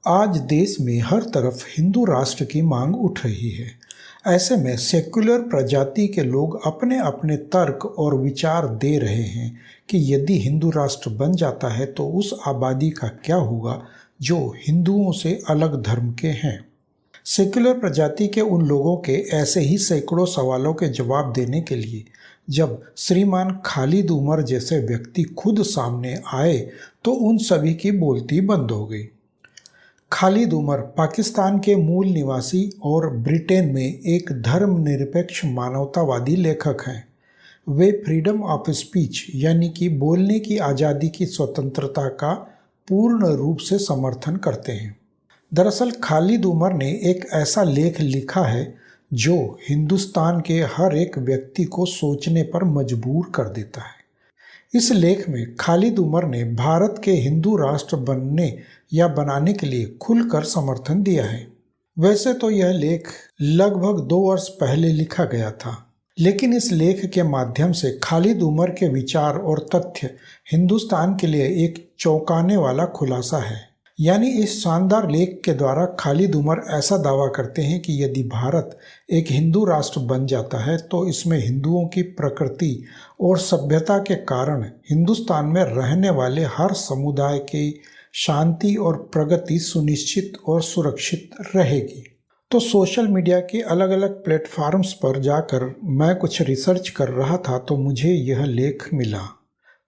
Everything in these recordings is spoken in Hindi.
आज देश में हर तरफ हिंदू राष्ट्र की मांग उठ रही है। ऐसे में सेक्युलर प्रजाति के लोग अपने अपने तर्क और विचार दे रहे हैं कि यदि हिंदू राष्ट्र बन जाता है तो उस आबादी का क्या होगा जो हिंदुओं से अलग धर्म के हैं। सेक्युलर प्रजाति के उन लोगों के ऐसे ही सैकड़ों सवालों के जवाब देने के लिए जब श्रीमान खालिद उमर जैसे व्यक्ति खुद सामने आए तो उन सभी की बोलती बंद हो गई। खालिद उमर पाकिस्तान के मूल निवासी और ब्रिटेन में एक धर्मनिरपेक्ष मानवतावादी लेखक हैं। वे फ्रीडम ऑफ स्पीच यानी कि बोलने की आज़ादी की स्वतंत्रता का पूर्ण रूप से समर्थन करते हैं। दरअसल खालिद उमर ने एक ऐसा लेख लिखा है जो हिंदुस्तान के हर एक व्यक्ति को सोचने पर मजबूर कर देता है। इस लेख में खालिद उमर ने भारत के हिंदू राष्ट्र बनने या बनाने के लिए खुलकर समर्थन दिया है। वैसे तो यह लेख लगभग 2 वर्ष पहले लिखा गया था, लेकिन इस लेख के माध्यम से खालिद उमर के विचार और तथ्य हिंदुस्तान के लिए एक चौंकाने वाला खुलासा है। यानी इस शानदार लेख के द्वारा खालिद उमर ऐसा दावा करते हैं कि यदि भारत एक हिंदू राष्ट्र बन जाता है तो इसमें हिंदुओं की प्रकृति और सभ्यता के कारण हिंदुस्तान में रहने वाले हर समुदाय की शांति और प्रगति सुनिश्चित और सुरक्षित रहेगी। तो सोशल मीडिया के अलग अलग प्लेटफॉर्म्स पर जाकर मैं कुछ रिसर्च कर रहा था तो मुझे यह लेख मिला।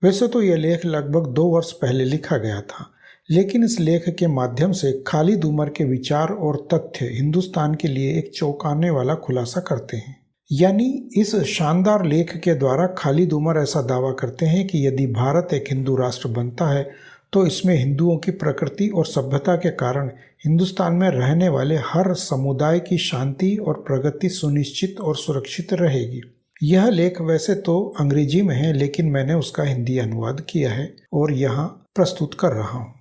वैसे तो यह लेख लगभग 2 वर्ष पहले लिखा गया था, लेकिन इस लेख के माध्यम से खालिद उमर के विचार और तथ्य हिंदुस्तान के लिए एक चौंकाने वाला खुलासा करते हैं। यानी इस शानदार लेख के द्वारा खालिद उमर ऐसा दावा करते हैं कि यदि भारत एक हिंदू राष्ट्र बनता है तो इसमें हिंदुओं की प्रकृति और सभ्यता के कारण हिंदुस्तान में रहने वाले हर समुदाय की शांति और प्रगति सुनिश्चित और सुरक्षित रहेगी। यह लेख वैसे तो अंग्रेजी में है, लेकिन मैंने उसका हिंदी अनुवाद किया है और यहाँ प्रस्तुत कर रहा हूँ।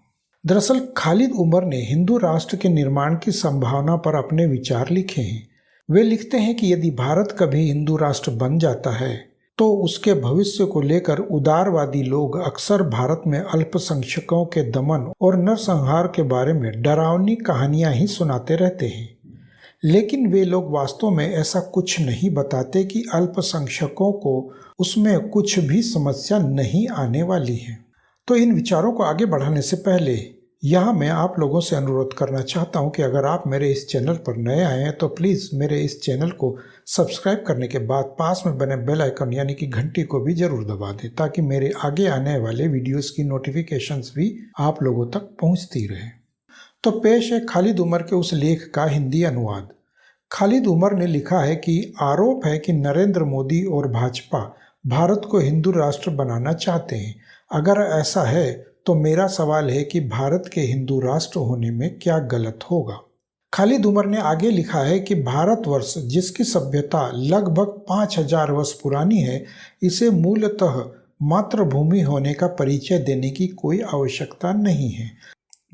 दरअसल खालिद उमर ने हिंदू राष्ट्र के निर्माण की संभावना पर अपने विचार लिखे हैं। वे लिखते हैं कि यदि भारत कभी हिंदू राष्ट्र बन जाता है तो उसके भविष्य को लेकर उदारवादी लोग अक्सर भारत में अल्पसंख्यकों के दमन और नरसंहार के बारे में डरावनी कहानियां ही सुनाते रहते हैं, लेकिन वे लोग वास्तव में ऐसा कुछ नहीं बताते कि अल्पसंख्यकों को उसमें कुछ भी समस्या नहीं आने वाली है। तो इन विचारों को आगे बढ़ाने से पहले यहाँ मैं आप लोगों से अनुरोध करना चाहता हूँ कि अगर आप मेरे इस चैनल पर नए आए हैं तो प्लीज़ मेरे इस चैनल को सब्सक्राइब करने के बाद पास में बने बेल आइकन यानी कि घंटी को भी ज़रूर दबा दें, ताकि मेरे आगे आने वाले वीडियोस की नोटिफिकेशंस भी आप लोगों तक पहुँचती रहे। तो पेश है खालिद उमर के उस लेख का हिंदी अनुवाद। खालिद उमर ने लिखा है कि आरोप है कि नरेंद्र मोदी और भाजपा भारत को हिंदू राष्ट्र बनाना चाहते हैं। अगर ऐसा है तो मेरा सवाल है कि भारत के हिंदू राष्ट्र होने में क्या गलत होगा। खालिद उमर ने आगे लिखा है कि भारतवर्ष जिसकी सभ्यता लगभग 5000 वर्ष पुरानी है, इसे मूलतः मातृभूमि होने का परिचय देने की कोई आवश्यकता नहीं है।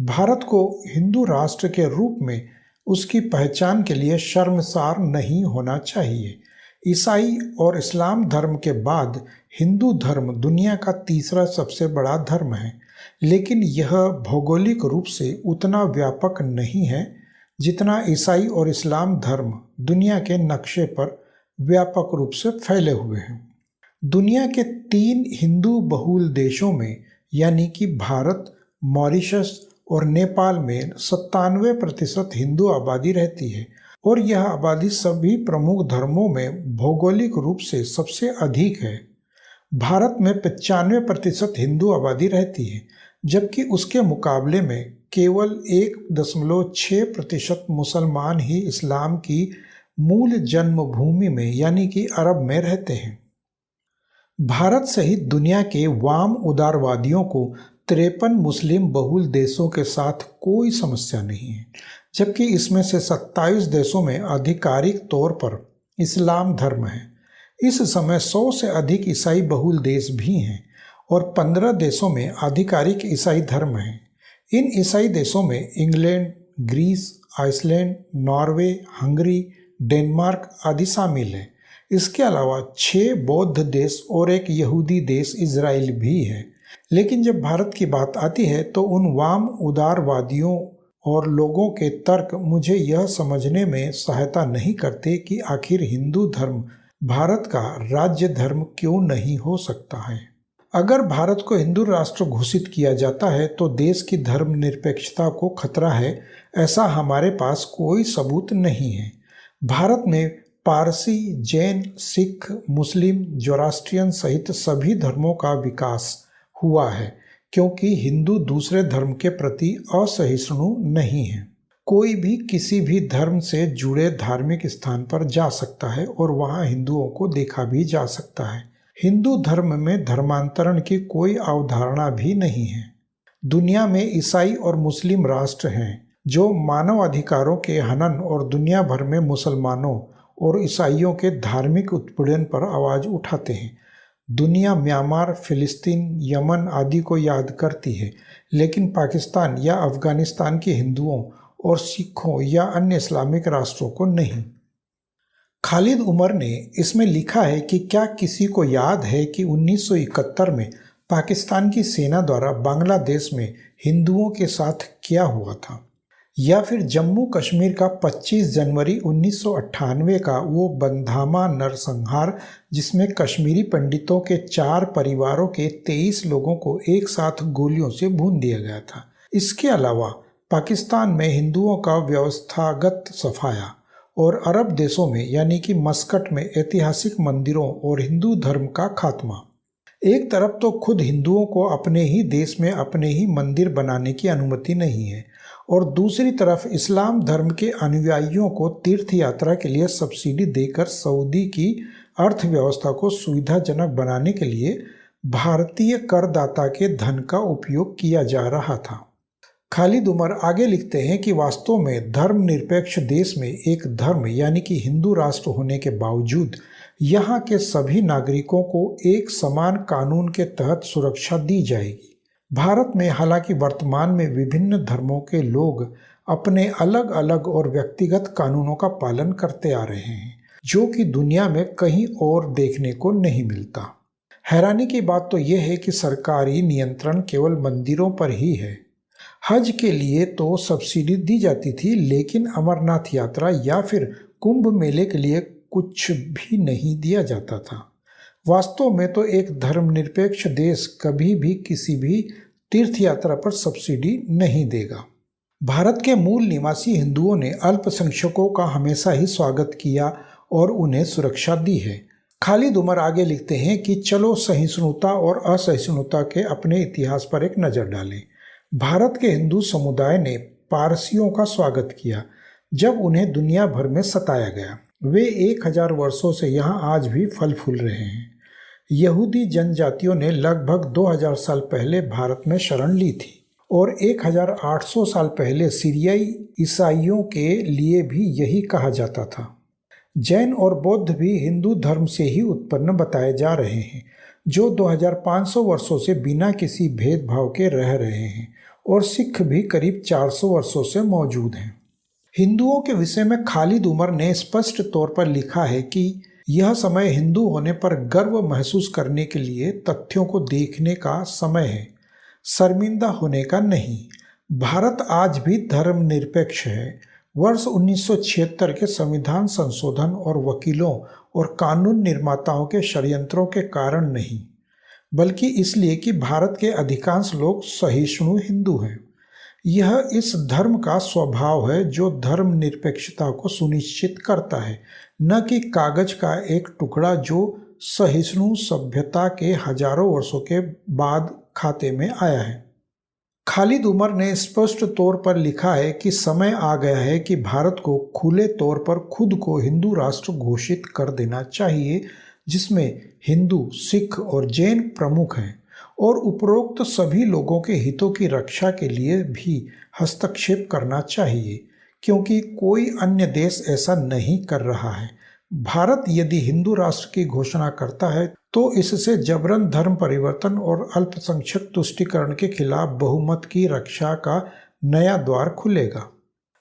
भारत को हिंदू राष्ट्र के रूप में उसकी पहचान के लिए शर्मसार नहीं होना चाहिए। ईसाई और इस्लाम धर्म के बाद हिंदू धर्म दुनिया का तीसरा सबसे बड़ा धर्म है, लेकिन यह भौगोलिक रूप से उतना व्यापक नहीं है जितना ईसाई और इस्लाम धर्म दुनिया के नक्शे पर व्यापक रूप से फैले हुए हैं। दुनिया के 3 हिंदू बहुल देशों में यानी कि भारत, मॉरिशस और नेपाल में 97% हिंदू आबादी रहती है और यह आबादी सभी प्रमुख धर्मों में भौगोलिक रूप से सबसे अधिक है। भारत में 95% हिंदू आबादी रहती है, जबकि उसके मुकाबले में केवल 1.6% मुसलमान ही इस्लाम की मूल जन्मभूमि में यानी कि अरब में रहते हैं। भारत सहित दुनिया के वाम उदारवादियों को 53 मुस्लिम बहुल देशों के साथ कोई समस्या नहीं है, जबकि इसमें से 27 देशों में आधिकारिक तौर पर इस्लाम धर्म है। इस समय 100 से अधिक ईसाई बहुल देश भी हैं और 15 देशों में आधिकारिक ईसाई धर्म है। इन ईसाई देशों में England, Greece, Iceland, Norway, Hungary, Denmark आदि शामिल हैं। इसके अलावा 6 बौद्ध देश और एक यहूदी देश इजराइल भी है। लेकिन जब भारत की बात आती है तो उन वाम उदारवादियों और लोगों के तर्क मुझे यह समझने में सहायता नहीं करते कि आखिर हिंदू धर्म भारत का राज्य धर्म क्यों नहीं हो सकता है। अगर भारत को हिंदू राष्ट्र घोषित किया जाता है तो देश की धर्मनिरपेक्षता को खतरा है, ऐसा हमारे पास कोई सबूत नहीं है। भारत में पारसी, जैन, सिख, मुस्लिम, जोरास्ट्रियन सहित सभी धर्मों का विकास हुआ है क्योंकि हिंदू दूसरे धर्म के प्रति असहिष्णु नहीं है। कोई भी किसी भी धर्म से जुड़े धार्मिक स्थान पर जा सकता है और वहां हिंदुओं को देखा भी जा सकता है। हिंदू धर्म में धर्मांतरण की कोई अवधारणा भी नहीं है। दुनिया में ईसाई और मुस्लिम राष्ट्र हैं जो मानव अधिकारों के हनन और दुनिया भर में मुसलमानों और ईसाइयों के धार्मिक उत्पीड़न पर आवाज़ उठाते हैं। दुनिया म्यांमार, फिलिस्तीन, यमन आदि को याद करती है, लेकिन पाकिस्तान या अफगानिस्तान के हिंदुओं और सिखों या अन्य इस्लामिक राष्ट्रों को नहीं। खालिद उमर ने इसमें लिखा है कि क्या किसी को याद है कि 1971 में पाकिस्तान की सेना द्वारा बांग्लादेश में हिंदुओं के साथ क्या हुआ था, या फिर जम्मू कश्मीर का 25 जनवरी 1998 का वो बंधामा नरसंहार जिसमें कश्मीरी पंडितों के 4 परिवारों के 23 लोगों को एक साथ गोलियों से भून दिया गया था। इसके अलावा पाकिस्तान में हिंदुओं का व्यवस्थागत सफाया और अरब देशों में यानी कि मस्कट में ऐतिहासिक मंदिरों और हिंदू धर्म का खात्मा। एक तरफ तो खुद हिंदुओं को अपने ही देश में अपने ही मंदिर बनाने की अनुमति नहीं है और दूसरी तरफ इस्लाम धर्म के अनुयायियों को तीर्थ यात्रा के लिए सब्सिडी देकर सऊदी की अर्थव्यवस्था को सुविधाजनक बनाने के लिए भारतीय करदाता के धन का उपयोग किया जा रहा था। खालिद उमर आगे लिखते हैं कि वास्तव में धर्मनिरपेक्ष देश में एक धर्म यानी कि हिंदू राष्ट्र होने के बावजूद यहाँ के सभी नागरिकों को एक समान कानून के तहत सुरक्षा दी जाएगी। भारत में हालांकि वर्तमान में विभिन्न धर्मों के लोग अपने अलग अलग और व्यक्तिगत कानूनों का पालन करते आ रहे हैं, जो कि दुनिया में कहीं और देखने को नहीं मिलता। हैरानी की बात तो यह है कि सरकारी नियंत्रण केवल मंदिरों पर ही है। हज के लिए तो सब्सिडी दी जाती थी, लेकिन अमरनाथ यात्रा या फिर कुंभ मेले के लिए कुछ भी नहीं दिया जाता था। वास्तव में तो एक धर्मनिरपेक्ष देश कभी भी किसी भी तीर्थ यात्रा पर सब्सिडी नहीं देगा। भारत के मूल निवासी हिंदुओं ने अल्पसंख्यकों का हमेशा ही स्वागत किया और उन्हें सुरक्षा दी है। खालिद उमर आगे लिखते हैं कि चलो सहिष्णुता और असहिष्णुता के अपने इतिहास पर एक नज़र डालें। भारत के हिंदू समुदाय ने पारसियों का स्वागत किया जब उन्हें दुनिया भर में सताया गया। वे 1000 वर्षों से यहाँ आज भी फल फूल रहे हैं। यहूदी जनजातियों ने लगभग 2000 साल पहले भारत में शरण ली थी और 1800 साल पहले सीरियाई ईसाइयों के लिए भी यही कहा जाता था। जैन और बौद्ध भी हिंदू धर्म से ही उत्पन्न बताए जा रहे हैं, जो 2500 वर्षों से बिना किसी भेदभाव के रह रहे हैं, और सिख भी करीब 400 वर्षों से मौजूद हैं। हिंदुओं के विषय में खालिद उमर ने स्पष्ट तौर पर लिखा है कि यह समय हिंदू होने पर गर्व महसूस करने के लिए तथ्यों को देखने का समय है, शर्मिंदा होने का नहीं। भारत आज भी धर्मनिरपेक्ष है। वर्ष 1976 के संविधान संशोधन और वकीलों और कानून निर्माताओं के षड्यंत्रों के कारण नहीं, बल्कि इसलिए कि भारत के अधिकांश लोग सहिष्णु हिंदू हैं। यह इस धर्म का स्वभाव है जो धर्मनिरपेक्षता को सुनिश्चित करता है, न कि कागज का एक टुकड़ा जो सहिष्णु सभ्यता के हजारों वर्षों के बाद खाते में आया है। खालिद उमर ने स्पष्ट तौर पर लिखा है कि समय आ गया है कि भारत को खुले तौर पर खुद को हिंदू राष्ट्र घोषित कर देना चाहिए, जिसमें हिंदू, सिख और जैन प्रमुख हैं, और उपरोक्त सभी लोगों के हितों की रक्षा के लिए भी हस्तक्षेप करना चाहिए, क्योंकि कोई अन्य देश ऐसा नहीं कर रहा है। भारत यदि हिंदू राष्ट्र की घोषणा करता है तो इससे जबरन धर्म परिवर्तन और अल्पसंख्यक तुष्टीकरण के खिलाफ बहुमत की रक्षा का नया द्वार खुलेगा।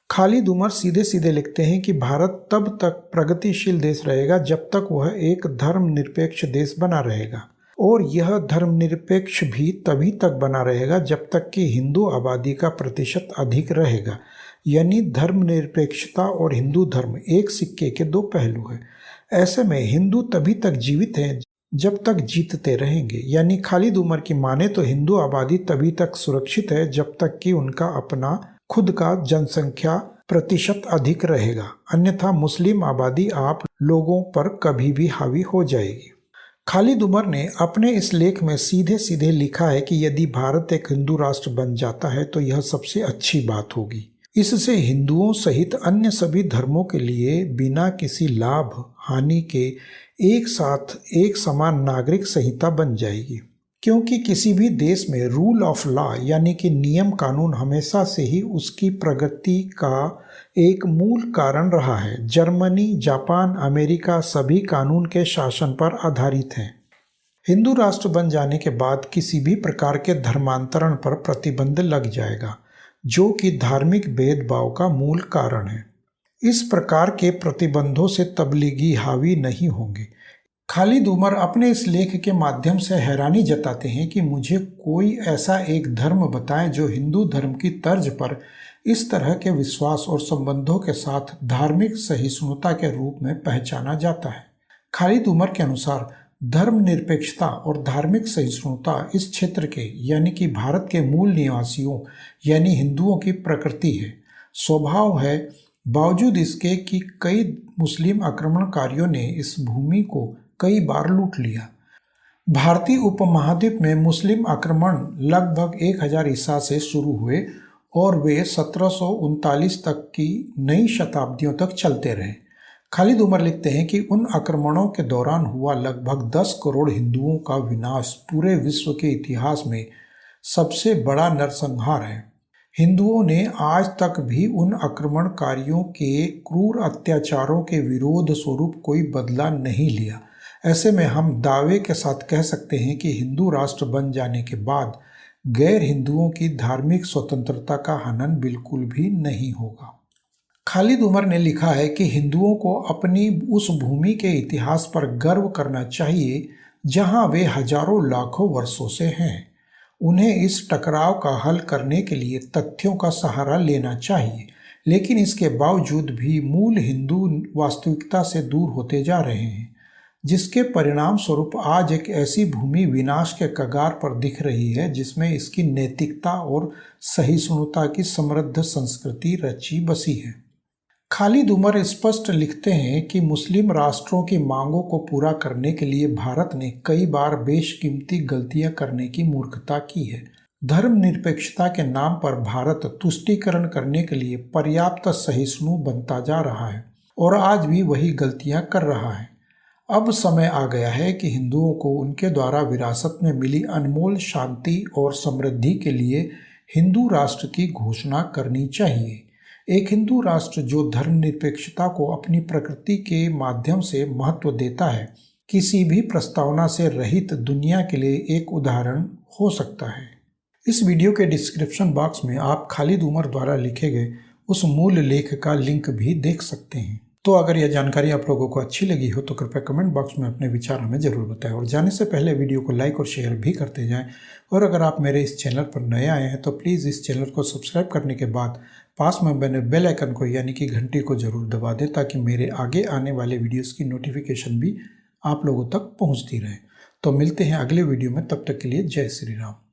खालिद उमर सीधे सीधे लिखते हैं कि भारत तब तक प्रगतिशील देश रहेगा जब तक वह एक धर्मनिरपेक्ष देश बना रहेगा। और यह धर्मनिरपेक्ष भी तभी तक बना रहेगा जब तक कि हिंदू आबादी का प्रतिशत अधिक रहेगा। यानी धर्मनिरपेक्षता और हिंदू धर्म एक सिक्के के दो पहलू हैं। ऐसे में हिंदू तभी तक जीवित हैं जब तक जीतते रहेंगे। यानी खालिद उमर की माने तो हिंदू आबादी तभी तक सुरक्षित है जब तक कि उनका अपना खुद का जनसंख्या प्रतिशत अधिक रहेगा, अन्यथा मुस्लिम आबादी आप लोगों पर कभी भी हावी हो जाएगी। खालिद उमर ने अपने इस लेख में सीधे सीधे लिखा है कि यदि भारत एक हिंदू राष्ट्र बन जाता है तो यह सबसे अच्छी बात होगी। इससे हिंदुओं सहित अन्य सभी धर्मों के लिए बिना किसी लाभ हानि के एक साथ एक समान नागरिक संहिता बन जाएगी, क्योंकि किसी भी देश में रूल ऑफ लॉ यानी कि नियम कानून हमेशा से ही उसकी प्रगति का एक मूल कारण रहा है। जर्मनी, जापान, अमेरिका सभी कानून के शासन पर आधारित हैं। हिंदू राष्ट्र बन जाने के बाद किसी भी प्रकार के धर्मांतरण पर प्रतिबंध लग जाएगा, जो कि धार्मिक भेदभाव का मूल कारण है। इस प्रकार के प्रतिबंधों से तबलीगी हावी नहीं होंगे। खालिद उमर अपने इस लेख के माध्यम से हैरानी जताते हैं कि मुझे कोई ऐसा एक धर्म बताएं जो हिंदू धर्म की तर्ज पर इस तरह के विश्वास और संबंधों के साथ धार्मिक सहिष्णुता के रूप में पहचाना जाता है। खालिद उमर के अनुसार धर्मनिरपेक्षता और धार्मिक सहिष्णुता इस क्षेत्र के यानी कि भारत के मूल निवासियों यानी हिंदुओं की प्रकृति है, स्वभाव है, बावजूद इसके कि कई मुस्लिम आक्रमणकारियों ने इस भूमि को कई बार लूट लिया। भारतीय उपमहाद्वीप में मुस्लिम आक्रमण लगभग 1000 ईसा से शुरू हुए और वे 1739 तक की नई शताब्दियों तक चलते रहे। खालिद उमर लिखते हैं कि उन आक्रमणों के दौरान हुआ लगभग 10 करोड़ हिंदुओं का विनाश पूरे विश्व के इतिहास में सबसे बड़ा नरसंहार है। हिंदुओं ने आज तक भी उन आक्रमणकारियों के क्रूर अत्याचारों के विरोध स्वरूप कोई बदला नहीं लिया। ऐसे में हम दावे के साथ कह सकते हैं कि हिंदू राष्ट्र बन जाने के बाद गैर हिंदुओं की धार्मिक स्वतंत्रता का हनन बिल्कुल भी नहीं होगा। खालिद उमर ने लिखा है कि हिंदुओं को अपनी उस भूमि के इतिहास पर गर्व करना चाहिए जहां वे हजारों लाखों वर्षों से हैं। उन्हें इस टकराव का हल करने के लिए तथ्यों का सहारा लेना चाहिए, लेकिन इसके बावजूद भी मूल हिंदू वास्तविकता से दूर होते जा रहे हैं, जिसके परिणाम स्वरूप आज एक ऐसी भूमि विनाश के कगार पर दिख रही है जिसमें इसकी नैतिकता और सहिष्णुता की समृद्ध संस्कृति रची बसी है। खालिद उमर स्पष्ट लिखते हैं कि मुस्लिम राष्ट्रों की मांगों को पूरा करने के लिए भारत ने कई बार बेशकीमती गलतियां करने की मूर्खता की है। धर्मनिरपेक्षता के नाम पर भारत तुष्टीकरण करने के लिए पर्याप्त सहिष्णु बनता जा रहा है और आज भी वही गलतियां कर रहा है। अब समय आ गया है कि हिंदुओं को उनके द्वारा विरासत में मिली अनमोल शांति और समृद्धि के लिए हिंदू राष्ट्र की घोषणा करनी चाहिए। एक हिंदू राष्ट्र जो धर्मनिरपेक्षता को अपनी प्रकृति के माध्यम से महत्व देता है, किसी भी प्रस्तावना से रहित दुनिया के लिए एक उदाहरण हो सकता है। इस वीडियो के डिस्क्रिप्शन बॉक्स में आप खालिद उमर द्वारा लिखे गए उस मूल लेख का लिंक भी देख सकते हैं। तो अगर यह जानकारी आप लोगों को अच्छी लगी हो तो कृपया कमेंट बॉक्स में अपने विचार हमें ज़रूर बताएं और जाने से पहले वीडियो को लाइक और शेयर भी करते जाएं। और अगर आप मेरे इस चैनल पर नए आए हैं तो प्लीज़ इस चैनल को सब्सक्राइब करने के बाद पास में बने बेल आइकन को यानी कि घंटी को ज़रूर दबा दें ताकि मेरे आगे आने वाले वीडियोज़ की नोटिफिकेशन भी आप लोगों तक पहुँचती रहे। तो मिलते हैं अगले वीडियो में, तब तक के लिए जय श्री राम।